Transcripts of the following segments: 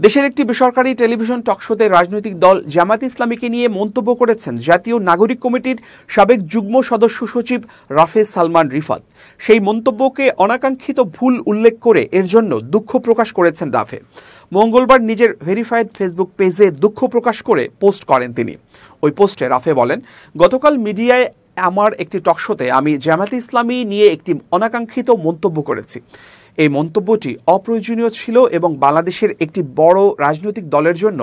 দেশের একটি বেসরকারি টেলিভিশন টকশোতে রাজনৈতিক দল জামায়াতে ইসলামীকে নিয়ে মন্তব্য করেছেন জাতীয় নাগরিক কমিটির সাবেক যুগ্ম সদস্য সচিব রাফে সালমান রিফাত। সেই মন্তব্যকে অনাকাঙ্ক্ষিত ভুল উল্লেখ করে এর জন্য দুঃখ প্রকাশ করেছেন রাফে। মঙ্গলবার নিজের ভেরিফাইড ফেসবুক পেজে দুঃখ প্রকাশ করে পোস্ট করেন তিনি। ওই পোস্টে রাফে বলেন, গতকাল মিডিয়ায় আমার একটি টকশোতে আমি জামায়াতে ইসলামী নিয়ে একটি অনাকাঙ্ক্ষিত মন্তব্য করেছি। এই মন্তব্যটি অপ্রয়োজনীয় ছিল এবং বাংলাদেশের একটি বড় রাজনৈতিক দলের জন্য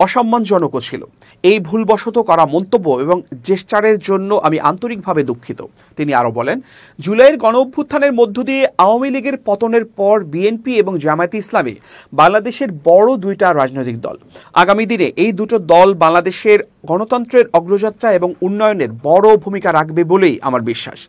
অসম্মানজনকও ছিল। এই ভুলবশত করা মন্তব্য এবং জেস্চারের জন্য আমি আন্তরিকভাবে দুঃখিত। তিনি আরও বলেন, জুলাইয়ের গণঅভ্যুত্থানের মধ্য দিয়ে আওয়ামী লীগের পতনের পর বিএনপি এবং জামায়াতে ইসলামী বাংলাদেশের বড় দুইটা রাজনৈতিক দল। আগামী দিনে এই দুটো দল বাংলাদেশের গণতন্ত্রের অগ্রযাত্রা এবং উন্নয়নের বড় ভূমিকা রাখবে বলেই আমার বিশ্বাস।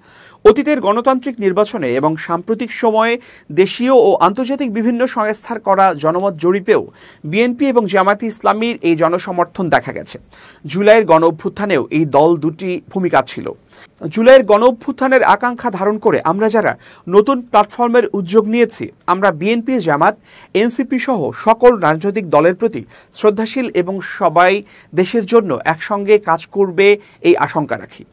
অতীতের গণতান্ত্রিক নির্বাচনে এবং সাম্প্রতিক সময়ে দেশীয় ও আন্তর্জাতিক বিভিন্ন সংস্থার করা জনমত জরিপেও বিএনপি এবং জামায়াতে ইসলামীর এই জনসমর্থন দেখা গেছে। জুলাইয়ের গণঅভ্যুত্থানেও এই দল দুটি ভূমিকা ছিল। জুলাইয়ের গণঅভ্যুত্থানের আকাঙ্ক্ষা ধারণ করে আমরা যারা নতুন প্ল্যাটফর্মের উদ্যোগ নিয়েছি, আমরা বিএনপি, জামাত, এনসিপি সহ সকল রাজনৈতিক দলের প্রতি শ্রদ্ধাশীল এবং সবাই দেশের জন্য একসঙ্গে কাজ করবে এই আশঙ্কা রাখি।